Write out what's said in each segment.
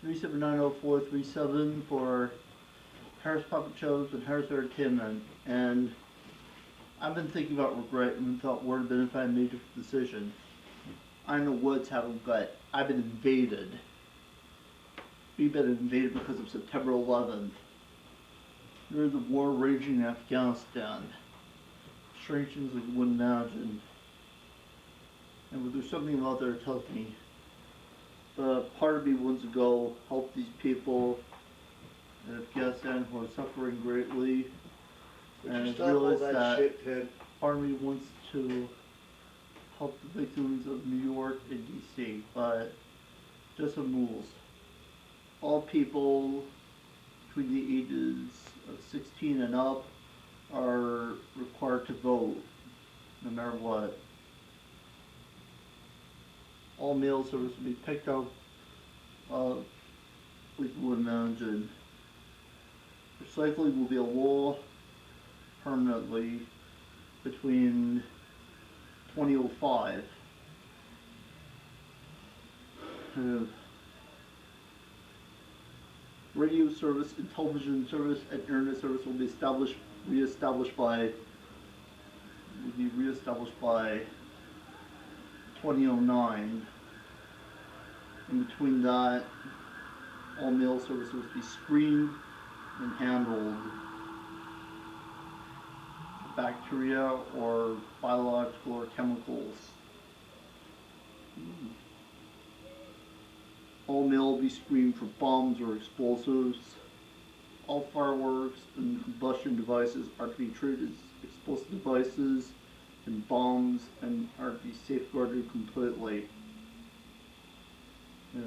3790437 for Harris Puppet Shows and Harris Entertainment. And I've been thinking about regret and thought, what would have been if I made a different decision? I know what's happened, but I've been invaded. We've been invaded because of September 11th. There's a war raging in Afghanistan. Strange things like you wouldn't imagine. And there's something about there that tells me. But part of me wants to go help these people in Afghanistan who are suffering greatly. Would And you I stop all realized that that shit, Ted? part of me wants to help the victims of New York and DC, but just some rules. All people between the ages of 16 and up are required to vote, no matter what. All mail service will be picked up, like you would imagine. Recycling will be a law permanently between 2005. Uh, Radio service and television service and internet service will be reestablished by 2009. In between that, all mail services will be screened and handled for bacteria or biological or chemicals. All mail will be screened for bombs or explosives. All fireworks and combustion devices are to be treated as explosive devices and bombs and are to be safeguarded completely. Yeah.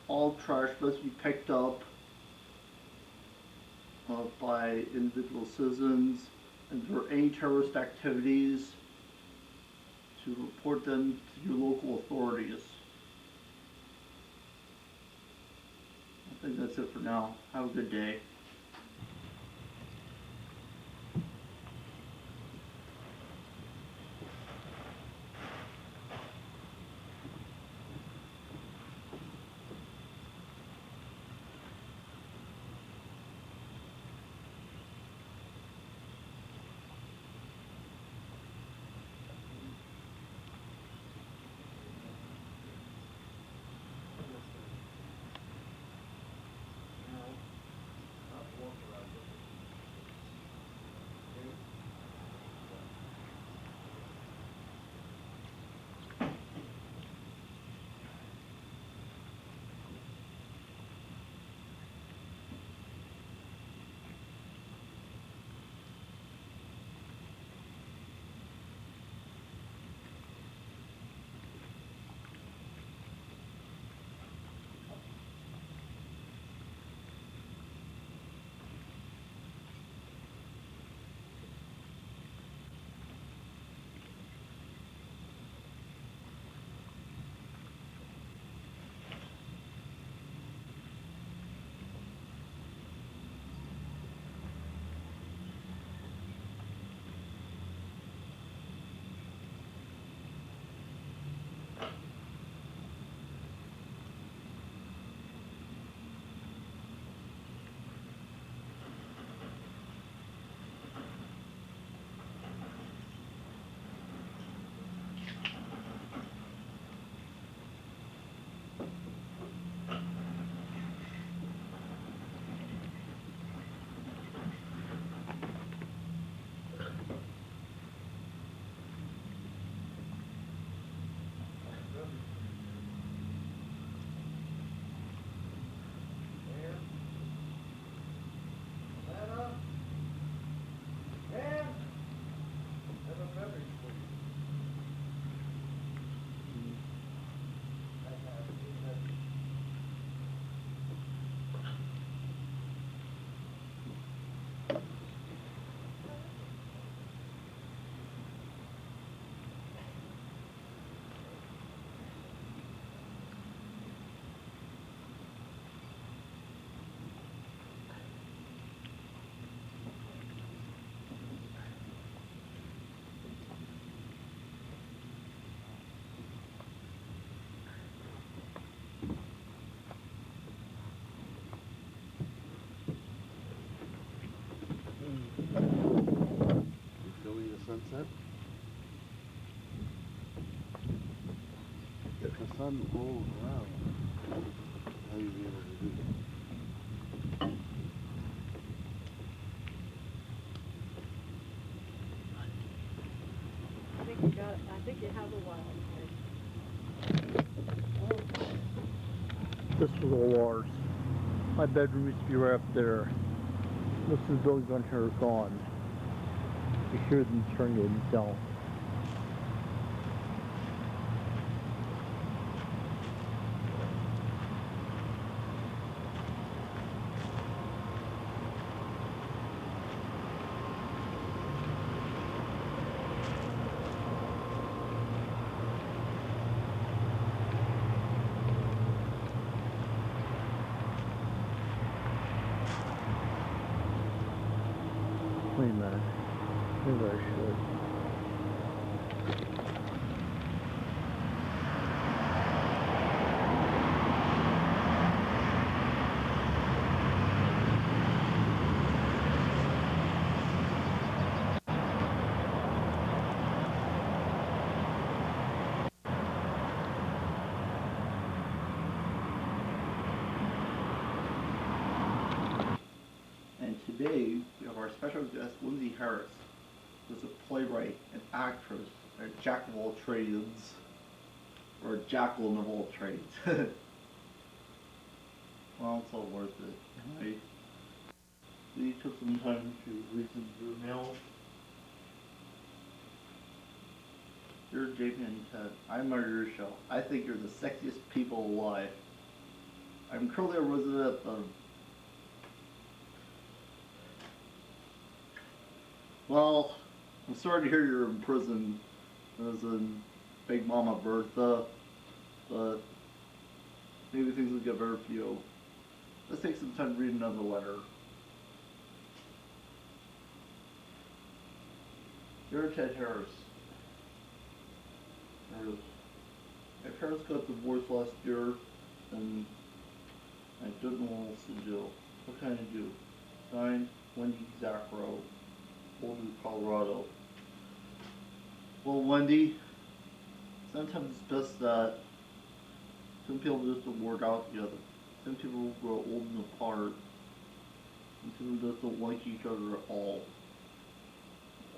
All trash must be picked up by individual citizens, and if there are any terrorist activities, to report them to your local authorities. I think that's it for now. Have a good day. sun rolls around, how you be able to do that? I think you have a wild card. This was all ours. My bedroom used to be right up there. Most of the buildings on here are gone. You hear them turning it down. Wait a minute. Maybe I should. And today we have our special guest, Lindsay Harris, who's a playwright and actress, a jack of all trades, or a jackal of all trades. Well, it's all worth it, right? We took some time to read some of your mail. Dear Jamie and Ted, I admire your show. I think you're the sexiest people alive. I'm currently a resident of... Well, I'm sorry to hear you're in prison, as in Big Mama Bertha, but maybe things will get better for you. Let's take some time to read another letter. Dear Ted Harris, my parents got divorced last year, and I don't know what else to do. What can I do? Signed, Wendy Zacro, Boulder, Colorado. Well, Wendy, sometimes it's best that some people just don't work out together. Some people grow old and apart. Some people just don't like each other at all.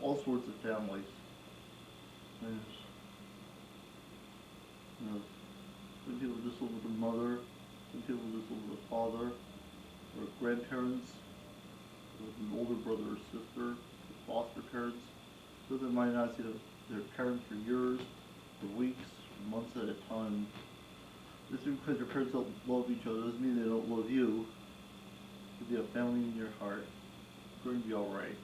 All sorts of families. Yes. Yes. Some people just live with a mother. Some people just live with a father. Or grandparents. With an older brother or sister. Foster parents. So they might not see their parents for years, for weeks, for months at a time. Just because your parents don't love each other doesn't mean they don't love you. If you have family in your heart, it's going to be alright.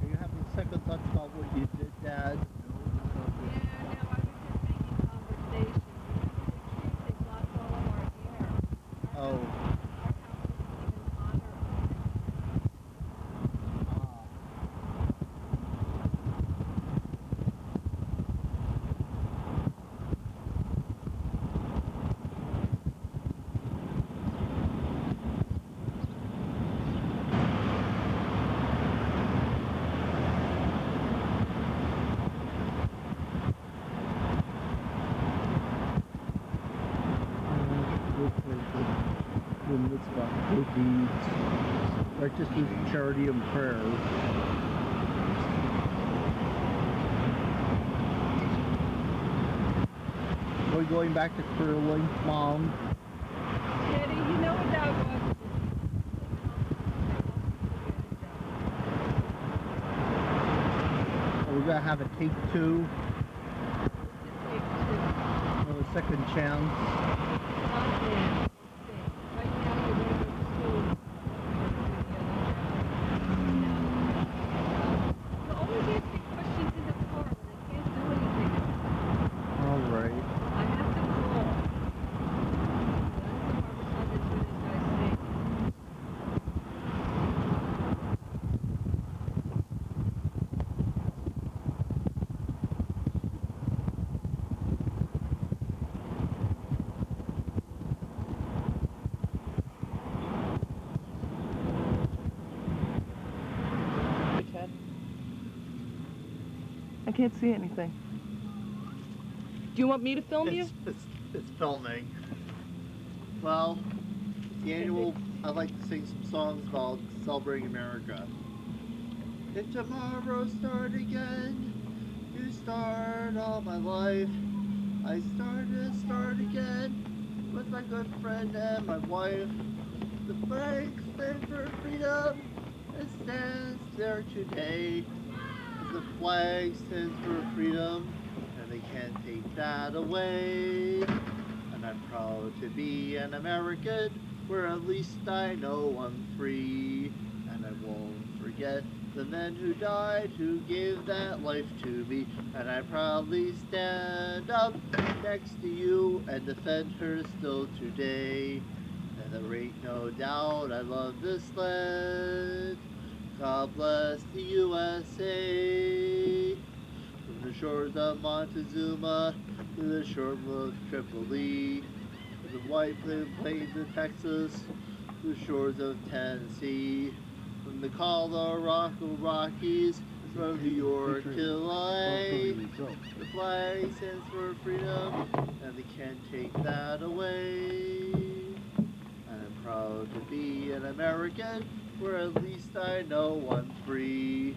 Are you having second thoughts about what you did, Dad? Oh. Good mitzvah, good deeds, righteousness, charity, and prayer. Are we going back to curling, Mom? Teddy, you know what that was? Are we gonna have a take two? Take two. Or a second chance? Not yet. Right now you're going to school. can't see anything. Do you want me to film you? It's filming. Well, it's the annual. I'd like to sing some songs about celebrating America. If tomorrow start again, you start all my life. I start again with my good friend and my wife. The flag stands for freedom. It stands there today. The flag stands for freedom, and they can't take that away. And I'm proud to be an American, where at least I know I'm free. And I won't forget the men who died, who gave that life to me. And I proudly stand up next to you and defend her still today. And there ain't no doubt I love this land. God bless the USA. From the shores of Montezuma to the shore of Tripoli, from the white plains of Texas to the shores of Tennessee, from the Colorado Rockies, from New York to LA. The flag stands for freedom, and they can't take that away. And I'm proud to be an American, where at least I know I'm free.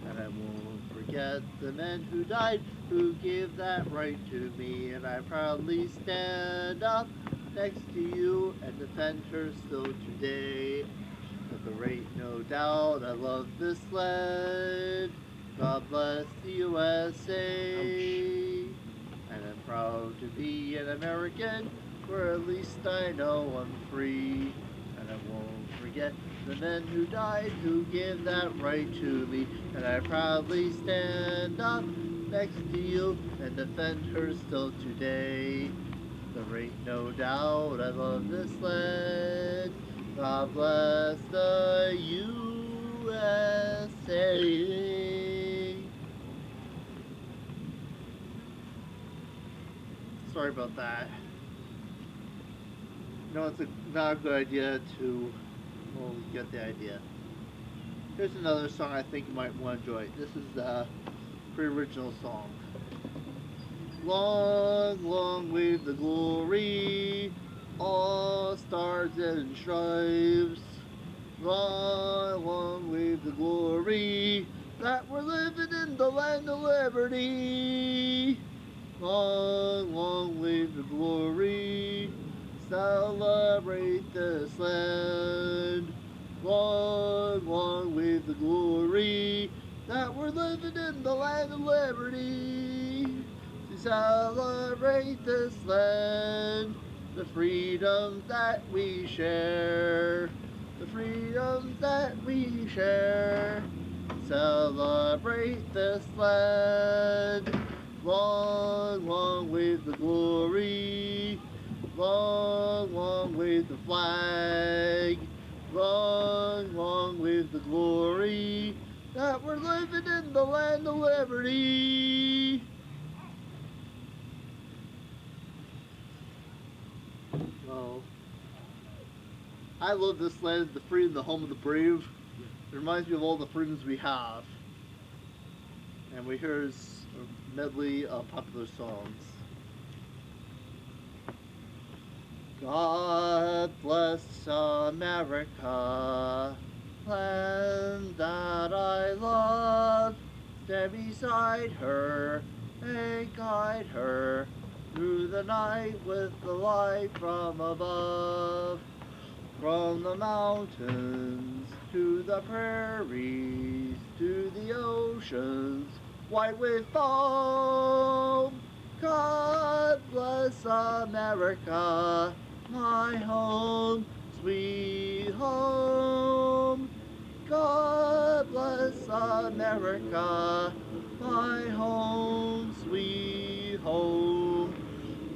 And I won't forget the men who died, who gave that right to me. And I proudly stand up next to you and defend her still today. But there ain't no doubt I love this land. God bless the USA. And I'm proud to be an American, where at least I know I'm free. And I won't forget the men who died, who gave that right to me. And I proudly stand up next to you and defend her still today. There ain't no doubt I love this land. God bless the USA. Sorry about that. No, it's not a good idea to, well, you get the idea. Here's another song I think you might want to enjoy. This is the pre-original song. Long, long wave the glory, all stars and stripes. Long, long wave the glory, that we're living in the land of liberty. Long, long wave the glory, celebrate this land. Long, long wave the glory, that we're living in the land of liberty. To celebrate this land, the freedoms that we share. The freedoms that we share. Celebrate this land. Long, long wave the glory. Long, long wave the flag. Long, long wave the glory, that we're living in the land of liberty. Well, I love this land, the free and the home of the brave. It reminds me of all the freedoms we have. And we hear a medley of popular songs. God bless America, land that I love. Stand beside her and guide her through the night with the light from above. From the mountains to the prairies to the oceans white with foam. God bless America, my home, sweet home. God bless America, my home, sweet home.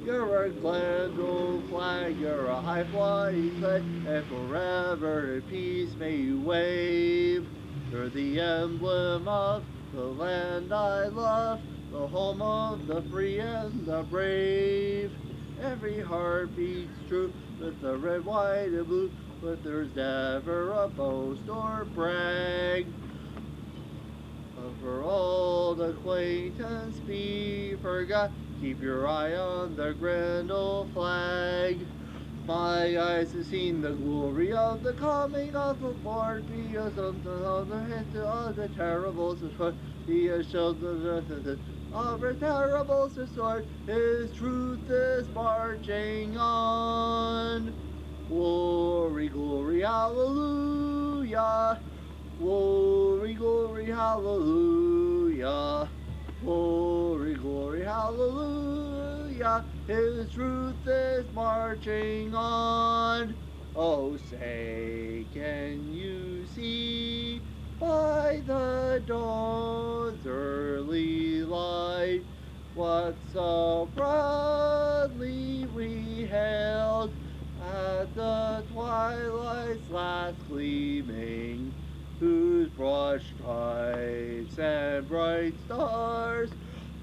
You're a grand old flag, you're a high flying flag, and forever in peace may you wave. You're the emblem of the land I love, the home of the free and the brave. Every heart beats true with the red, white, and blue, but there's never a boast or brag of For old acquaintance be forgot. Keep your eye on the grand old flag. My eyes have seen the glory of the coming of the Lord. Be a something on the hint of the terrible sword. Be a shelter of a terrible sword. His truth is marching on. Glory, glory, hallelujah. Glory, glory, hallelujah. Glory, glory, hallelujah. His truth is marching on. Oh, say, can you see by the dawn's early light what so proudly we hailed at the twilight's last gleaming, whose broad stripes and bright stars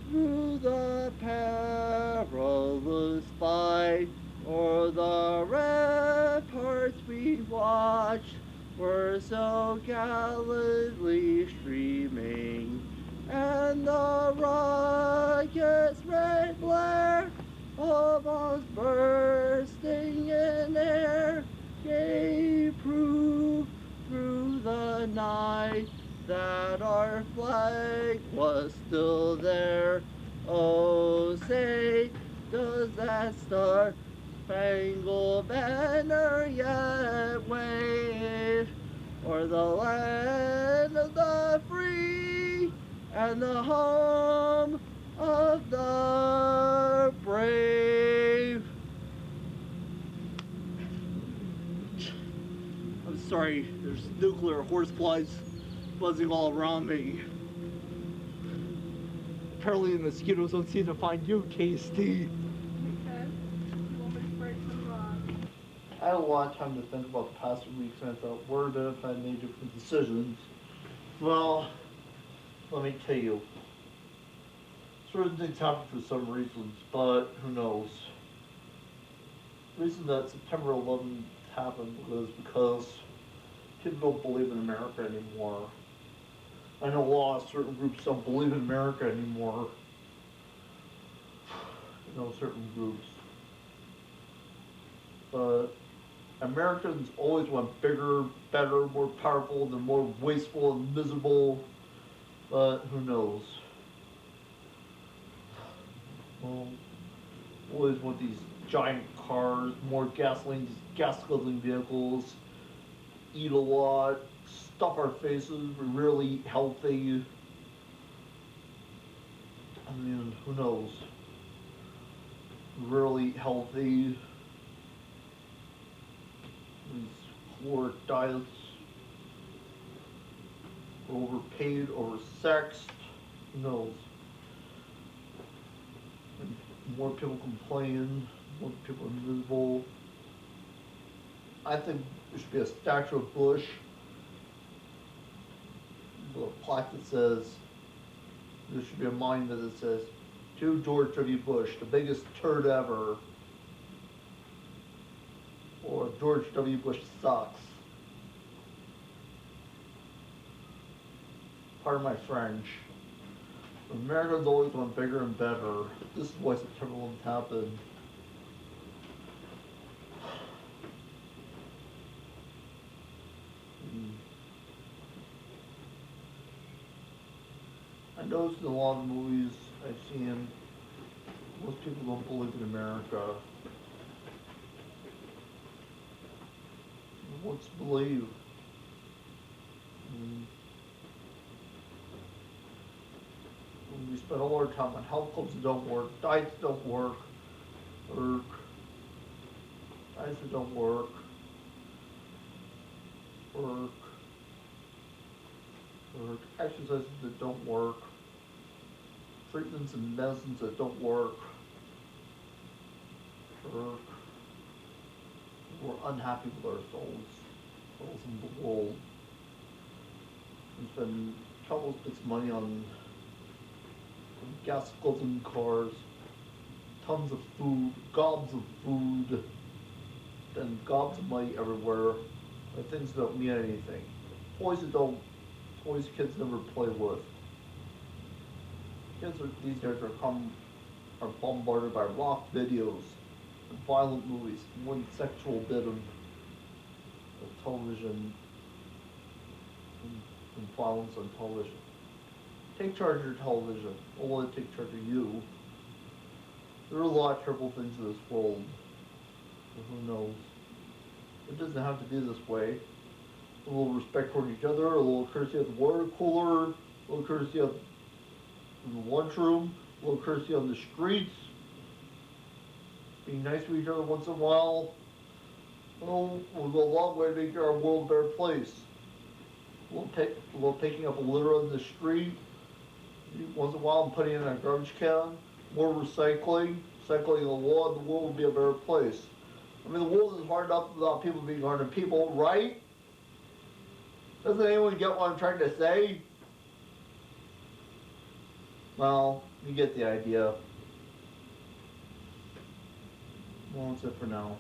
through the perilous fight o'er the ramparts we watched were so gallantly streaming, and the rocket's red glare of bombs bursting in air gave proof through the night that our flag was still there. Oh, say, does that star-spangled banner yet wave o'er the land of the free and the home of the brave? I'm sorry, there's nuclear horseflies buzzing all around me. Apparently the mosquitoes don't seem to find you, KST. Okay. You want me to spray some rocks? I had a lot of time to think about the past few weeks, and I thought, where did if I made different decisions? Well, let me tell you. Certain things happen for some reasons, but who knows? The reason that September 11th happened was because people don't believe in America anymore. I know a lot of certain groups don't believe in America anymore. You know, certain groups. But Americans always want bigger, better, more powerful, they're more wasteful and miserable. But who knows? Well, always want these giant cars, more gasoline, these gas-guzzling vehicles, eat a lot, stuff our faces, we're really healthy. I mean, who knows? Really healthy. These caloric diets. We're overpaid, oversexed. Who knows? And more people complain, more people are miserable. I think there should be a statue of Bush with a plaque that says, there should be a monument that says, to George W. Bush, the biggest turd ever. Or George W. Bush sucks. Pardon my French. Americans always want bigger and better. This is why September 11th happened. I noticed in a lot of movies I've seen, most people don't believe in America. What's to believe? We spend all our time on health clubs that don't work, diets that don't work, diets that don't work, exercises that don't work, treatments and medicines that don't work. We're unhappy with ourselves in the world. We spend countless bits of money on gas guzzling cars, tons of food, gobs of food, spend gobs of money everywhere on things that don't mean anything. Toys kids never play with. These days are bombarded by rock videos, and violent movies, more than sexual bit of television and violence on television. Take charge of your television. Don't let it take charge of you. There are a lot of terrible things in this world. But who knows? It doesn't have to be this way. A little respect toward each other, a little courtesy at the water cooler, a little courtesy in the lunchroom, a little courtesy on the streets. Being nice to each other once in a while. Will go a long way to make our world a better place. A little taking up a litter on the street once in a while and putting it in a garbage can. More recycling the law, and the world will be a better place. I mean, the world is hard enough without people being hard on people, right? Doesn't anyone get what I'm trying to say? Well, you get the idea. Well, that's it for now.